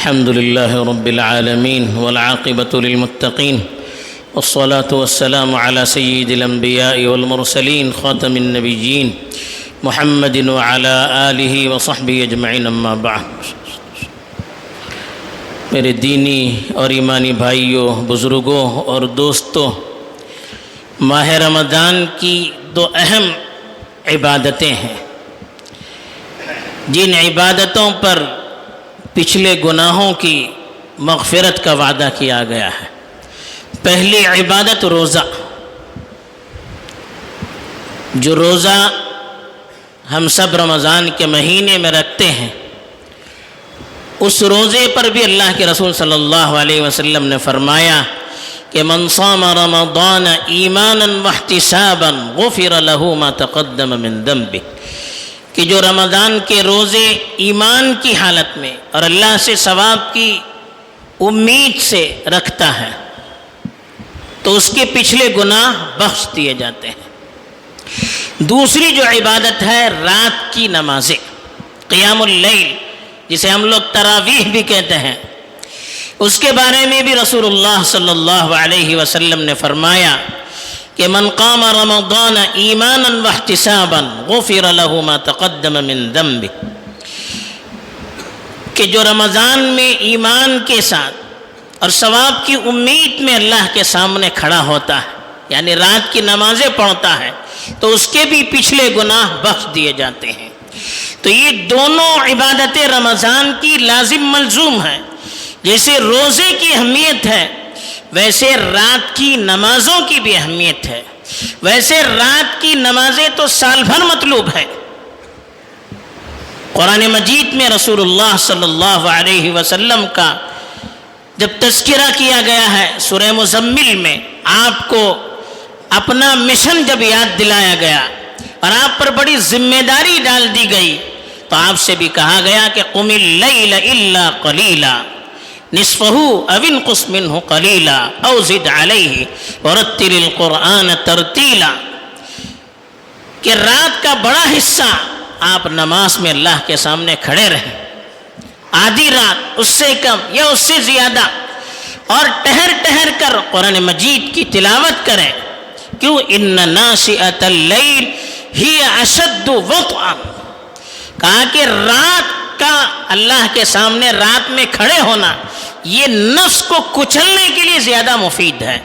الحمد لله رب العالمين والعاقبة للمتقين والصلاة والسلام على سيد الأنبياء والمرسلين خاتم النبيين محمد وعلى آله وصحبه أجمعين اما بعد۔ میرے دینی اور ایمانی بھائیوں، بزرگوں اور دوستوں، ماہ رمضان کی دو اہم عبادتیں ہیں جن عبادتوں پر پچھلے گناہوں کی مغفرت کا وعدہ کیا گیا ہے۔ پہلی عبادت روزہ، جو روزہ ہم سب رمضان کے مہینے میں رکھتے ہیں، اس روزے پر بھی اللہ کے رسول صلی اللہ علیہ وسلم نے فرمایا کہ من صام رمضان ایمانا واحتسابا غفر له ما تقدم من ذنبه، کہ جو رمضان کے روزے ایمان کی حالت میں اور اللہ سے ثواب کی امید سے رکھتا ہے تو اس کے پچھلے گناہ بخش دیے جاتے ہیں۔ دوسری جو عبادت ہے رات کی نمازیں، قیام اللیل، جسے ہم لوگ تراویح بھی کہتے ہیں، اس کے بارے میں بھی رسول اللہ صلی اللہ علیہ وسلم نے فرمایا کہ من قام رمضان ایمانا واحتسابا غفر له ما تقدم من ذنبه، کہ جو رمضان میں ایمان کے ساتھ اور ثواب کی امید میں اللہ کے سامنے کھڑا ہوتا ہے، یعنی رات کی نمازیں پڑھتا ہے، تو اس کے بھی پچھلے گناہ بخش دیے جاتے ہیں۔ تو یہ دونوں عبادتیں رمضان کی لازم ملزوم ہیں۔ جیسے روزے کی اہمیت ہے ویسے رات کی نمازوں کی بھی اہمیت ہے۔ ویسے رات کی نمازیں تو سال بھر مطلوب ہے۔ قرآن مجید میں رسول اللہ صلی اللہ علیہ وسلم کا جب تذکرہ کیا گیا ہے سورہ مزمل میں، آپ کو اپنا مشن جب یاد دلایا گیا اور آپ پر بڑی ذمہ داری ڈال دی گئی، تو آپ سے بھی کہا گیا کہ قم اللیل الا قلیلا نصفہ او انقص منہ قلیلا او زد علیہ ورتل القرآن ترتیلا، کہ رات کا بڑا حصہ آپ نماز میں اللہ کے سامنے کھڑے رہیں، آدھی رات، اس سے کم یا اس سے زیادہ، اور ٹہر ٹہر کر قرآن مجید کی تلاوت کریں۔ کیوں؟ ان ناشئۃ اللیل ہی اشد وطئا، کہا کہ رات کا اللہ کے سامنے رات میں کھڑے ہونا یہ نفس کو کچلنے کے لیے زیادہ مفید ہے۔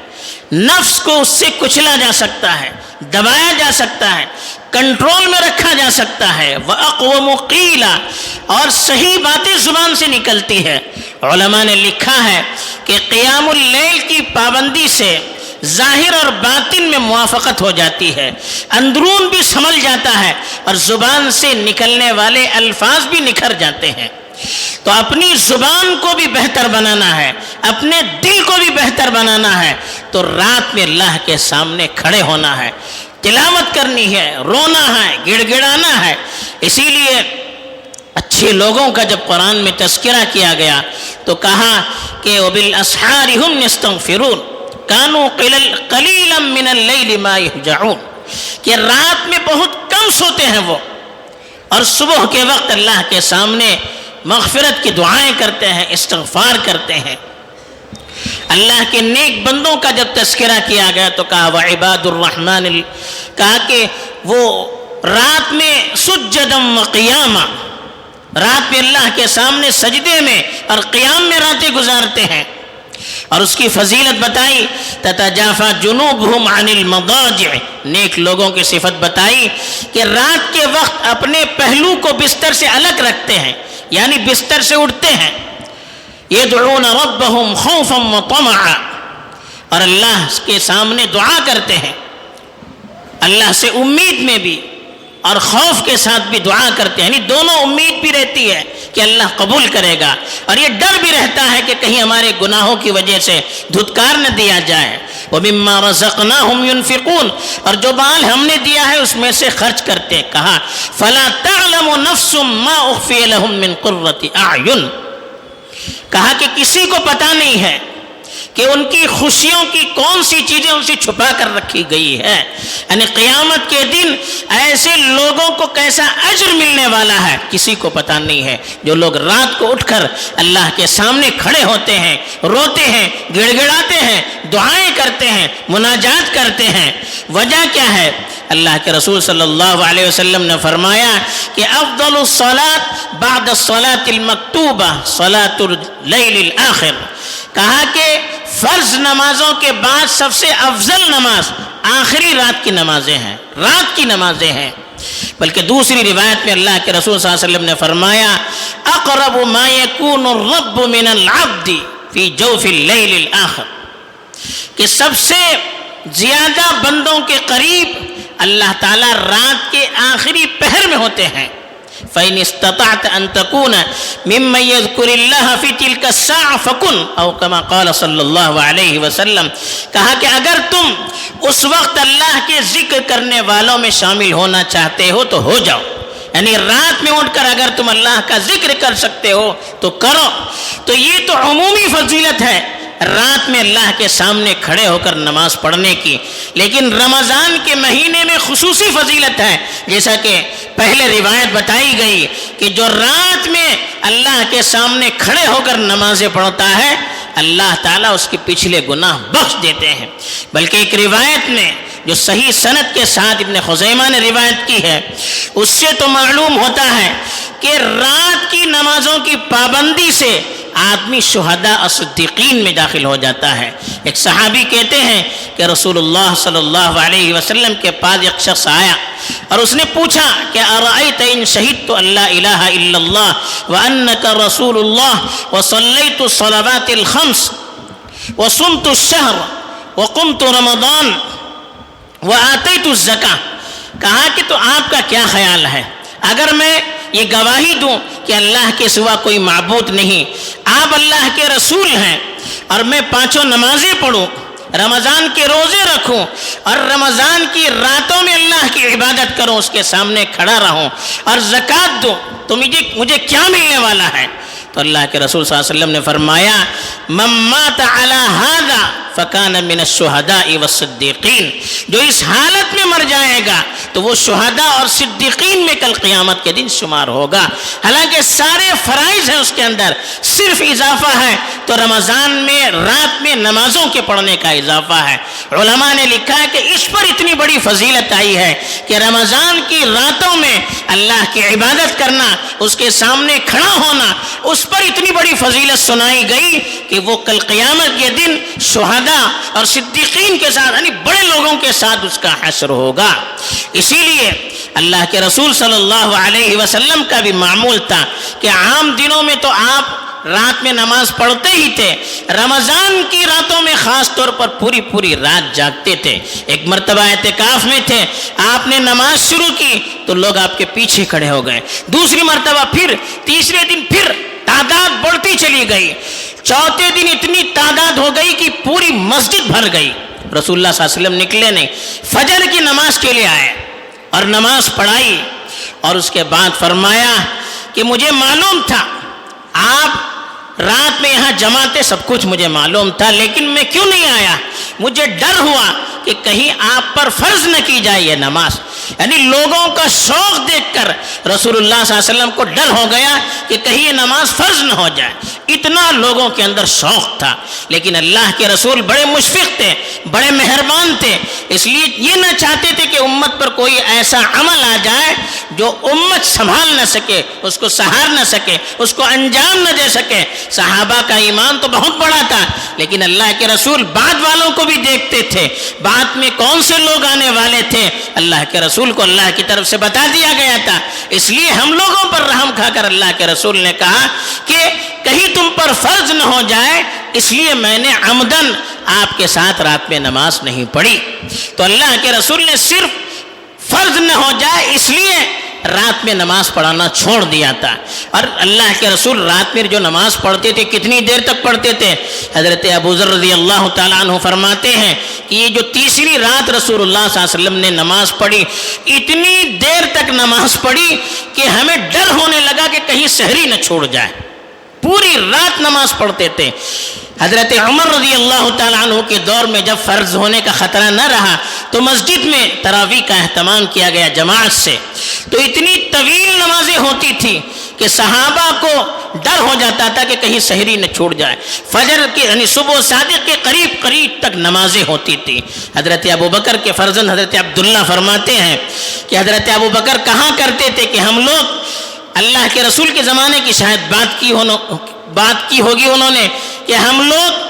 نفس کو اس سے کچلا جا سکتا ہے، دبایا جا سکتا ہے، کنٹرول میں رکھا جا سکتا ہے۔ وَأَقْوَمُ قِيلًا، اور صحیح باتیں زبان سے نکلتی ہے۔ علماء نے لکھا ہے کہ قیام اللیل کی پابندی سے ظاہر اور باطن میں موافقت ہو جاتی ہے، اندرون بھی سنبھل جاتا ہے اور زبان سے نکلنے والے الفاظ بھی نکھر جاتے ہیں۔ تو اپنی زبان کو بھی بہتر بنانا ہے، اپنے دل کو بھی بہتر بنانا ہے، تو رات میں اللہ کے سامنے کھڑے ہونا ہے، تلاوت کرنی ہے، رونا ہے، گڑ گڑانا ہے۔ اسی لیے اچھے لوگوں کا جب قرآن میں تذکرہ کیا گیا تو کہا کہ وَبِالْأَسْحَارِ هُمْ يَسْتَغْفِرُونَ كَانُوا قَلِيلًا مِّنَ اللَّيْلِ مَا يَهْجَعُونَ، کہ رات میں بہت کم سوتے ہیں وہ، اور صبح کے وقت اللہ کے سامنے مغفرت کی دعائیں کرتے ہیں، استغفار کرتے ہیں۔ اللہ کے نیک بندوں کا جب تذکرہ کیا گیا تو کہا وعباد الرحمن، کہا کہ وہ رات میں سجدا وقیاما، رات میں اللہ کے سامنے سجدے میں اور قیام میں راتیں گزارتے ہیں۔ اور اس کی فضیلت بتائی، تتجافى جنوبهم عن المضاجع، نیک لوگوں کی صفت بتائی کہ رات کے وقت اپنے پہلو کو بستر سے الگ رکھتے ہیں، یعنی بستر سے اٹھتے ہیں۔ يدعون ربهم خوفا وطمعا، اور اللہ کے سامنے دعا کرتے ہیں، اللہ سے امید میں بھی اور خوف کے ساتھ بھی دعا کرتے ہیں، یعنی دونوں امید بھی رہتی ہے کہ اللہ قبول کرے گا، اور یہ ڈر بھی رہتا ہے کہ کہیں ہمارے گناہوں کی وجہ سے دھتکار نہ دیا جائے۔ وَمِمَّا رَزَقْنَاهُمْ يُنْفِقُونَ، اور جو مال ہم نے دیا ہے اس میں سے خرچ کرتے ہیں۔ کہا فَلَا تَعْلَمُ نَفْسٌ مَّا أُخْفِيَ لَهُم مِّن قُرَّةِ أَعْيُنٍ، کہا کہ کسی کو پتہ نہیں ہے کہ ان کی خوشیوں کی کون سی چیزیں ان سے چھپا کر رکھی گئی ہے. یعنی قیامت کے دن ایسے لوگوں کو کیسا اجر ملنے والا ہے کسی کو پتہ نہیں ہے. جو لوگ رات کو اٹھ کر اللہ کے سامنے کھڑے ہوتے ہیں, روتے ہیں, گڑ گڑاتے ہیں, دعائیں کرتے ہیں, مناجات کرتے ہیں. وجہ کیا ہے؟ اللہ کے رسول صلی اللہ علیہ وسلم نے فرمایا کہ افضل الصلاۃ بعد الصلاۃ المکتوبہ صلاۃ اللیل الاخر. کہا کہ فرض نمازوں کے بعد سب سے افضل نماز آخری رات کی نمازیں ہیں, رات کی نمازیں ہیں. بلکہ دوسری روایت میں اللہ کے رسول صلی اللہ علیہ وسلم نے فرمایا اقرب ما یکون الرب من العبد فی جوف اللیل الاخر, کہ سب سے زیادہ بندوں کے قریب اللہ تعالیٰ رات کے آخری پہر میں ہوتے ہیں. فَإِنِ اسْتَطَعْتَ أَن تَكُونَ مِمَّن يَذْكُرِ اللَّهَ فِي تِلْكَ السَّاعَةِ فَكُنْ أَوْ كَمَا قَالَ صلی اللہ علیہ وسلم. کہا کہ اگر تم اس وقت اللہ کے ذکر کرنے والوں میں شامل ہونا چاہتے ہو تو ہو جاؤ. یعنی رات میں اٹھ کر اگر تم اللہ کا ذکر کر سکتے ہو تو کرو. تو یہ تو عمومی فضیلت ہے رات میں اللہ کے سامنے کھڑے ہو کر نماز پڑھنے کی. لیکن رمضان کے مہینے میں خصوصی فضیلت ہے, جیسا کہ پہلے روایت بتائی گئی کہ جو رات میں اللہ کے سامنے کھڑے ہو کر نمازیں پڑھتا ہے اللہ تعالیٰ اس کے پچھلے گناہ بخش دیتے ہیں. بلکہ ایک روایت میں جو صحیح سند کے ساتھ ابن خزیمہ نے روایت کی ہے اس سے تو معلوم ہوتا ہے کہ رات کی نمازوں کی پابندی سے آدمی شہداء اور صدیقین میں داخل ہو جاتا ہے. ایک صحابی کہتے ہیں کہ رسول اللہ صلی اللہ علیہ وسلم کے پاس ایک شخص آیا اور اس نے پوچھا کہ ارأیت ان شہدت ان لا الہ الا اللہ وانک رسول اللہ وصلیت الصلوات الخمس وصمت الشہر وقمت رمضان وآتیت الزکاة. کہا کہ تو آپ کا کیا خیال ہے اگر میں یہ گواہی دوں کہ اللہ کے سوا کوئی معبود نہیں, آپ اللہ کے رسول ہیں, اور میں 5 نمازیں پڑھوں, رمضان کے روزے رکھوں اور رمضان کی راتوں میں اللہ کی عبادت کروں, اس کے سامنے کھڑا رہوں اور زکوٰۃ دوں, تو مجھے کیا ملنے والا ہے؟ تو اللہ کے رسول صلی اللہ علیہ وسلم نے فرمایا من مات علی ھذا فکان من الشہداء والصدیقین. جو اس حالت میں مر جائے گا تو وہ شہداء اور صدیقین میں کل قیامت کے دن شمار ہوگا. حالانکہ سارے فرائض ہیں اس کے اندر, صرف اضافہ ہے تو رمضان میں رات میں نمازوں کے پڑھنے کا اضافہ ہے. علماء نے لکھا ہے کہ اس پر اتنی بڑی فضیلت آئی ہے کہ رمضان کی راتوں میں اللہ کی عبادت کرنا, اس کے سامنے کھڑا ہونا, اس پر اتنی بڑی فضیلت سنائی گئی کہ وہ کل قیامت کے دن شہداء اور صدیقین کے ساتھ یعنی بڑے لوگوں کے ساتھ اس کا حشر ہوگا. اسی لیے اللہ کے رسول صلی اللہ علیہ وسلم کا بھی معمول تھا کہ عام دنوں میں تو آپ رات میں نماز پڑھتے ہی تھے, رمضان کی راتوں میں خاص طور پر پوری رات جاگتے تھے. ایک مرتبہ اعتکاف میں تھے, آپ نے نماز شروع کی تو لوگ آپ کے پیچھے کھڑے ہو گئے. دوسری مرتبہ پھر, تیسرے دن پھر تعداد بڑھتی چلی گئی. چوتھے دن اتنی تعداد ہو گئی کہ پوری مسجد بھر گئی. رسول اللہ صلی اللہ علیہ وسلم نکلے نہیں, فجر کی نماز کے لیے آئے اور نماز پڑھائی اور اس کے بعد فرمایا کہ مجھے معلوم تھا آپ رات میں یہاں جمع تھے, سب کچھ مجھے معلوم تھا, لیکن میں کیوں نہیں آیا؟ مجھے ڈر ہوا کہ کہیں آپ پر فرض نہ کی جائے یہ نماز. یعنی لوگوں کا شوق دیکھ کر رسول اللہ صلی اللہ علیہ وسلم کو ڈر ہو گیا کہ کہیں یہ نماز فرض نہ ہو جائے. اتنا لوگوں کے اندر شوق تھا. لیکن اللہ کے رسول بڑے مشفق تھے, بڑے مہربان تھے, اس لیے یہ نہ چاہتے تھے کہ امت پر کوئی ایسا عمل آ جائے جو امت سنبھال نہ سکے, اس کو سہار نہ سکے, اس کو انجام نہ دے سکے. صحابہ کا ایمان تو بہت بڑا تھا, لیکن اللہ کے رسول بعد والوں کو بھی دیکھتے تھے, بعد میں کون سے لوگ آنے والے تھے اللہ کے رسول کو اللہ کی طرف سے بتا دیا گیا تھا. اس لیے ہم لوگوں پر رحم کھا کر اللہ کے رسول نے کہا کہ کہیں تم پر فرض نہ ہو جائے, اس لیے میں نے عمدن آپ کے ساتھ رات میں نماز نہیں پڑھی. تو اللہ کے رسول نے صرف فرض نہ ہو جائے اس لیے رات میں نماز پڑھانا چھوڑ دیا تھا. اور اللہ کے رسول رات میں جو نماز پڑھتے تھے کتنی دیر تک پڑھتے تھے؟ حضرت ابو ذر رضی اللہ تعالیٰ عنہ فرماتے ہیں کہ یہ جو تیسری رات رسول اللہ صلی اللہ علیہ وسلم نے نماز پڑھی, اتنی دیر تک نماز پڑھی کہ ہمیں ڈر ہونے لگا کہ کہیں سحری نہ چھوڑ جائے. پوری رات نماز پڑھتے تھے. حضرت عمر رضی اللہ تعالیٰ عنہ کے دور میں جب فرض ہونے کا خطرہ نہ رہا تو مسجد میں تراویح کا اہتمام کیا گیا جماعت سے، تو اتنی طویل نمازیں ہوتی تھی کہ صحابہ کو ڈر ہو جاتا تھا کہ کہیں سحری نہ چھوٹ جائے. فجر کے یعنی صبح صادق کے قریب قریب تک نمازیں ہوتی تھی. حضرت ابوبکر کے فرزند حضرت عبداللہ فرماتے ہیں کہ حضرت ابوبکر کہا کرتے تھے کہ ہم لوگ اللہ کے رسول کے زمانے کی شاید بات کی ہوگی انہوں نے کہ ہم لوگ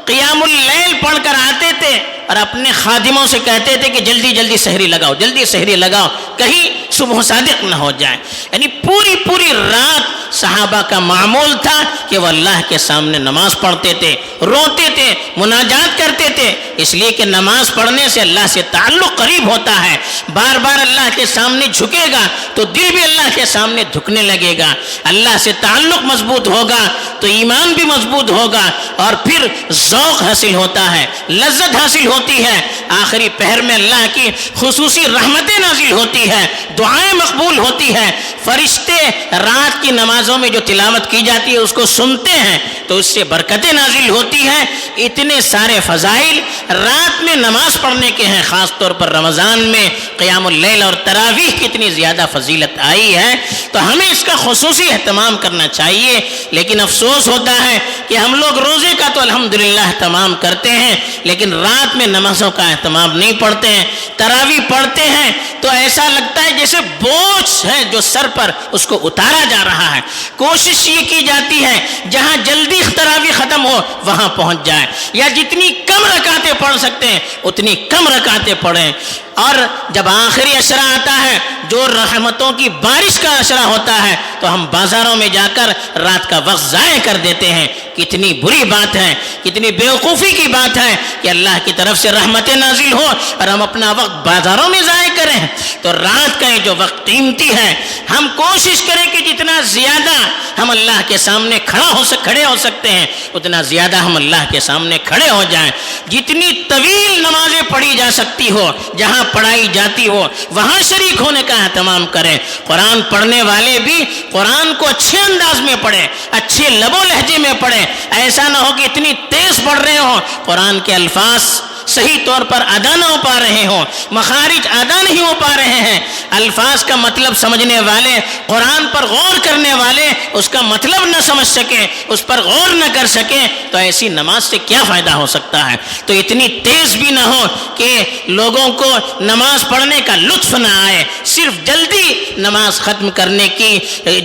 قیام اللیل پڑھ کر آتے تھے اور اپنے خادموں سے کہتے تھے کہ جلدی جلدی سحری لگاؤ، جلدی سحری لگاؤ، کہیں صبح صادق نہ ہو جائے. یعنی پوری رات صحابہ کا معمول تھا کہ وہ اللہ کے سامنے نماز پڑھتے تھے، روتے تھے، مناجات کرتے تھے، اس لیے کہ نماز پڑھنے سے اللہ سے تعلق قریب ہوتا ہے. بار بار اللہ کے سامنے جھکے گا تو دل بھی اللہ کے سامنے جھکنے لگے گا. اللہ سے تعلق مضبوط ہوگا تو ایمان بھی مضبوط ہوگا اور پھر ذوق حاصل ہوتا ہے، لذت حاصل ہوتی ہے. آخری پہر میں اللہ کی خصوصی رحمتیں نازل ہوتی ہے، دعائیں مقبول ہوتی ہے. فرشتے رات کی نمازوں میں جو تلاوت کی جاتی ہے اس کو سنتے ہیں تو اس سے برکتیں نازل ہوتی ہیں. اتنے سارے فضائل رات میں نماز پڑھنے کے ہیں، خاص طور پر رمضان میں قیام اللیل اور تراویح کی اتنی زیادہ فضیلت آئی ہے تو ہمیں اس کا خصوصی اہتمام کرنا چاہیے. لیکن افسوس ہوتا ہے کہ ہم لوگ روزے کا تو الحمدللہ اہتمام کرتے ہیں لیکن رات میں نمازوں کا اہتمام نہیں پڑھتے ہیں. تراویح پڑھتے ہیں تو ایسا لگتا ہے جیسے بوجھ ہے جو سر پر اس کو اتارا جا رہا ہے. کوشش یہ کی جاتی ہے جہاں جلدی تراویح ختم ہو وہاں پہنچ جائے، یا جتنی کم رکعتیں پڑھ سکتے ہیں اتنی کم رکعتیں پڑھیں. اور جب آخری عشرہ آتا ہے جو رحمتوں کی بارش کا عشرہ ہوتا ہے تو ہم بازاروں میں جا کر رات کا وقت ضائع کر دیتے ہیں. کتنی بری بات ہے، کتنی بیوقوفی کی بات ہے کہ اللہ کی طرف سے رحمتیں نازل ہو اور ہم اپنا وقت بازاروں میں ضائع کریں. تو رات کا یہ جو وقت قیمتی ہے، ہم کوشش کریں کہ جتنا زیادہ ہم اللہ کے سامنے کھڑے ہو سکتے ہیں اتنا زیادہ ہم اللہ کے سامنے کھڑے ہو جائیں. جتنی طویل نمازیں پڑھی جا سکتی ہو، جہاں پڑھائی جاتی ہو وہاں شریک ہونے کا اہتمام کریں. قرآن پڑھنے والے بھی قرآن کو اچھے انداز میں پڑھیں، اچھے لب و لہجے میں پڑھیں. ایسا نہ ہو کہ اتنی تیز پڑھ رہے ہوں قرآن کے الفاظ صحیح طور پر ادا نہ ہو پا رہے ہوں، مخارج ادا نہیں ہو پا رہے ہیں. الفاظ کا مطلب سمجھنے والے، قرآن پر غور کرنے والے اس کا مطلب نہ سمجھ سکیں، اس پر غور نہ کر سکیں تو ایسی نماز سے کیا فائدہ ہو سکتا ہے. تو اتنی تیز بھی نہ ہو کہ لوگوں کو نماز پڑھنے کا لطف نہ آئے. صرف جلدی نماز ختم کرنے کی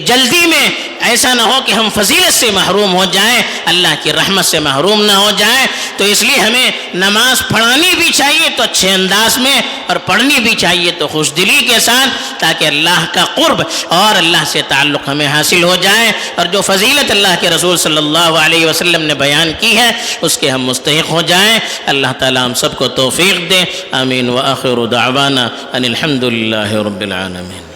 جلدی میں ایسا نہ ہو کہ ہم فضیلت سے محروم ہو جائیں، اللہ کی رحمت سے محروم نہ ہو جائیں. تو اس لیے ہمیں نماز پڑھانی بھی چاہیے تو اچھے انداز میں، اور پڑھنی بھی چاہیے تو خوش دلی کے ساتھ، تاکہ اللہ کا قرب اور اللہ سے تعلق ہمیں حاصل ہو جائے اور جو فضیلت اللہ کے رسول صلی اللہ علیہ وسلم نے بیان کی ہے اس کے ہم مستحق ہو جائیں. اللہ تعالیٰ ہم سب کو توفیق دے. آمین. وآخر دعوانا ان الحمد للہ رب العالمین.